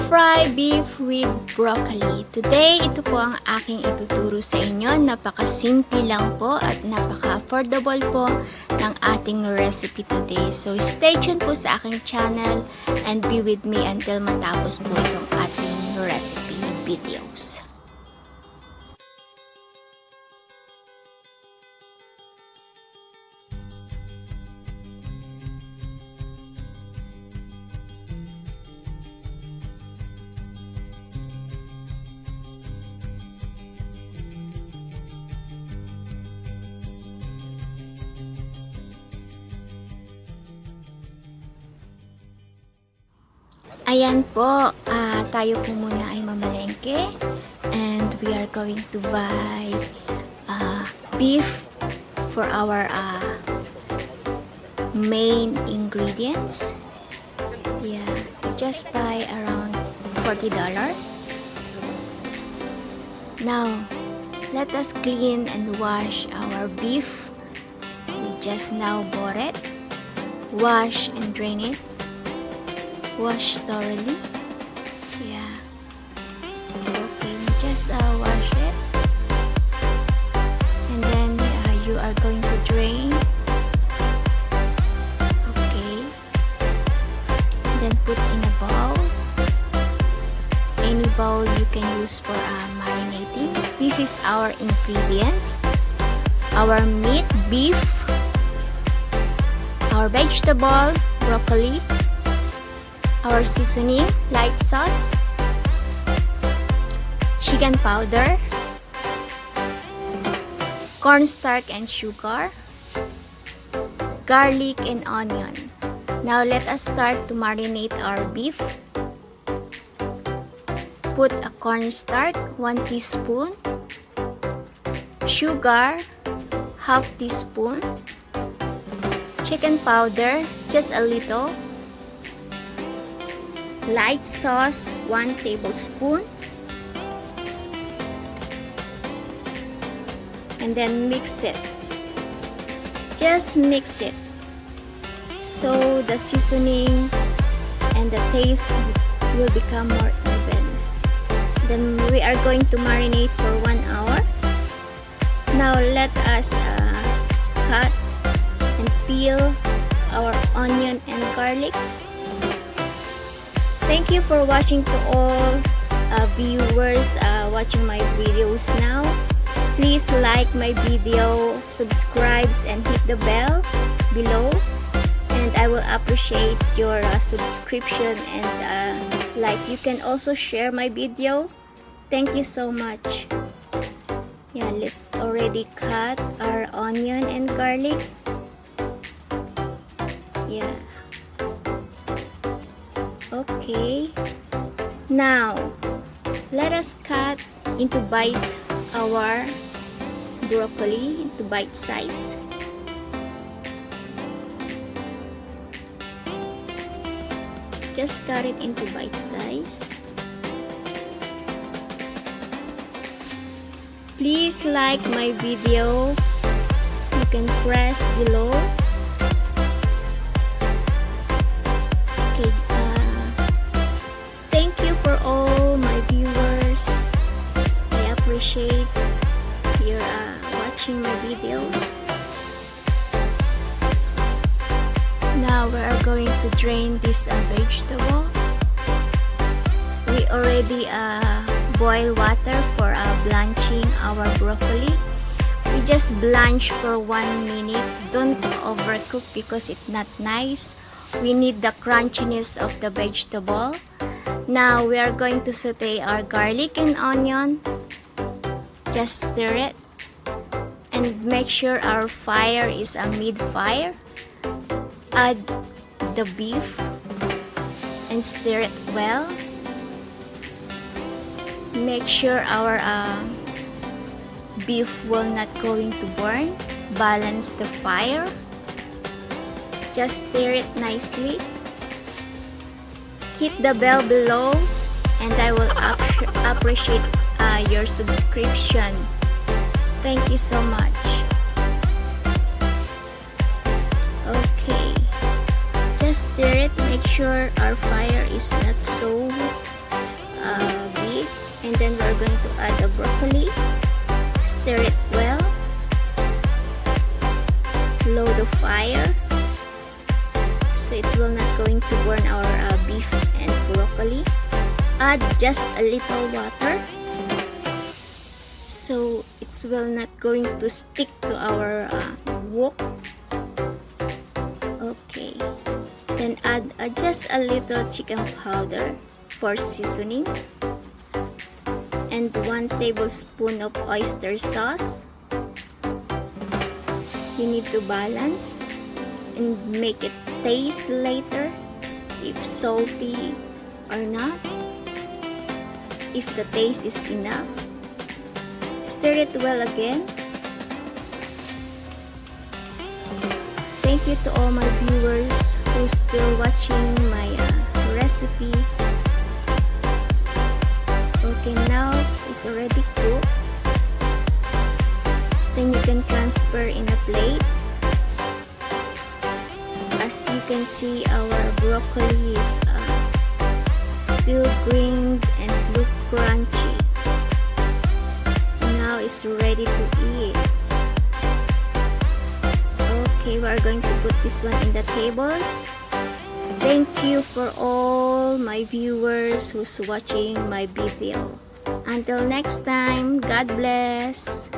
Stir-fry beef with broccoli. Today, ito po ang aking ituturo sa inyo. Napaka-simple lang po at napaka-affordable po ng ating recipe today. So, stay tuned po sa aking channel and be with me until matapos po itong ating recipe videos. Ayan po, tayo po muna ay mamalengke and we are going to buy beef for our main ingredients. Yeah, just buy around $40. Now, let us clean and wash our beef. We just now bought it. Wash and drain it. Wash thoroughly. Yeah. Okay, just wash it. And then you are going to drain. Okay. And then put in a bowl. Any bowl you can use for marinating. This is our ingredients. Our meat, beef. Our vegetable, broccoli. Our seasoning, light sauce, chicken powder, cornstarch and sugar, garlic and onion. Now let us start to marinate our beef. Put a cornstarch, 1 teaspoon, sugar, half teaspoon, chicken powder, just a little, light sauce, 1 tablespoon, and then mix it. Just mix it so the seasoning and the taste will become more even. Then we are going to marinate for 1 hour. Now let us cut and peel our onion and garlic. Thank you for watching to all viewers watching my videos now. Please like my video, subscribe and hit the bell below. And I will appreciate your subscription and like. You can also share my video. Thank you so much. Yeah, let's already cut our onion and garlic. Yeah. Okay, now let us cut into bite our broccoli into bite size. Just cut it into bite size. Please like my video. You can press below. Okay. For all my viewers, I appreciate your watching my videos. Now we are going to drain this vegetable. We already boil water for blanching our broccoli. We just blanch for 1 minute. Don't overcook because it's not nice. We need the crunchiness of the vegetable. Now we are going to saute our garlic and onion. Just stir it and make sure our fire is a mid-fire. Add the beef and stir it well. Make sure our beef will not going to burn. Balance the fire. Just stir it nicely. Hit the bell below and I will appreciate your subscription. Thank you so much. Okay, just stir it. Make sure our fire is not so And then we're going to add the broccoli. Stir it well. Low the fire so it will not going to burn our beef and broccoli. Add just a little water so it will not going to stick to our wok. Okay, then add just a little chicken powder for seasoning and 1 tablespoon of oyster sauce. You need to balance and make it taste later if salty or not. If the taste is enough, stir it well again. Thank you to all my viewers who's still watching my recipe. Okay, now it's already cooked. Then you can transfer in a plate. As you can see, our broccoli is still green and look crunchy. Now it's ready to eat. Okay, we are going to put this one in the table. Thank you for all my viewers who's watching my video. Until next time, God bless.